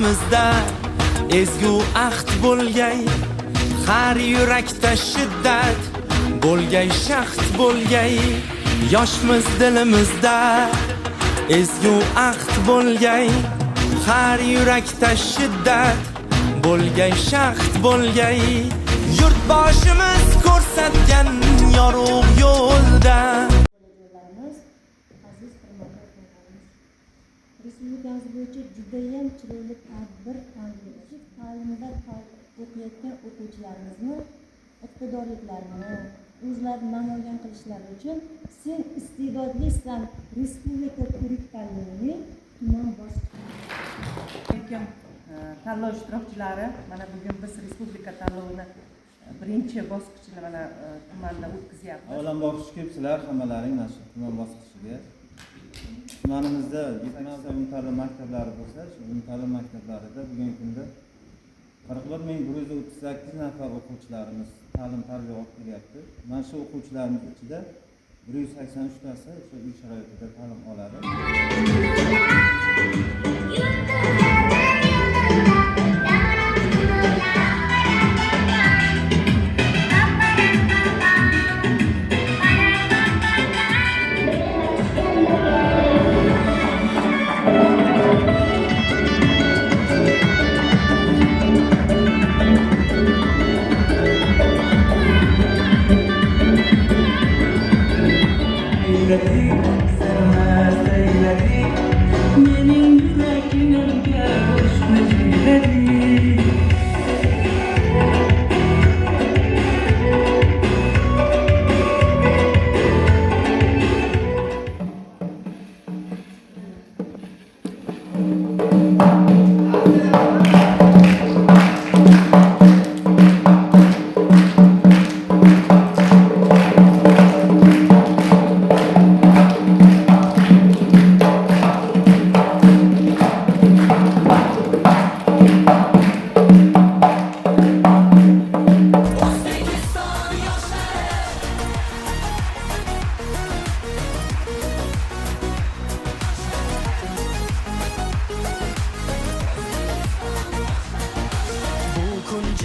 dilimizda ezgu ahd bo'lgay, har yurakda shiddat bo'lgay, shaxt bo'lgay. Yoshmiz dilimizda ezgu ahd bo'lgay, har yurakda shiddat bo'lgay, shaxt bo'lgay. Yurtboshimiz ko'rsatgan yorug' yo'lda Respublikamiz bo'yicha judayam chiroyli tadbir ta'limda o'qiyotgan o'quvchilarimizni iqtidorliklarini o'zlari namoyon qilishlari uchun sen iste'dodlisan respublika ko'rik tanlovining tuman bosqichi tanlov ishtirokchilari, mana bugun biz respublika tanlovini birinchi bosqichini mana tumanda o'tkazyapmiz. Avvalambor xush kelibsizlar hammalaring mana shu tuman bosqichiga. Tumanimizda ta'lim maktablari bo'lsa, shu ta'lim maktablarida bugungi kunda 41.138 nafar o'quvchilarimiz ta'lim-tarbiya olib kelyapti. Mana shu o'quvchilarimiz ichida 183 tasi shu uy sharoitida ta'lim oladi.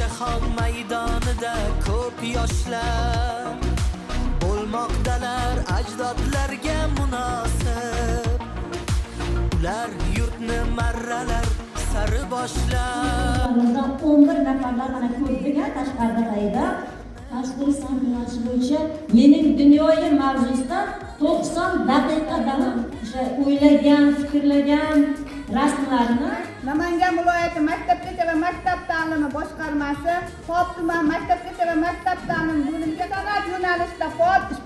Jahon maydonida ko'p yoshlar bo'lmoqdalar ajdodlarga munosib. Ular yurtni marralar sari boshlar. 11 nafarlar mana ko'rdik tashqarida qayda. Tashqi san'at yo'nalishi bo'yicha mening dunyoyi mavzusidan 90 daqiqa davom o'sha o'ylagan, fikrlagan rasmlarini Namangan viloyati maktabgacha va maktab ta'limi boshqarmasi Pop tuman maktabgacha va maktab ta'limi bo'limiga san'at yo'nalishida faol ish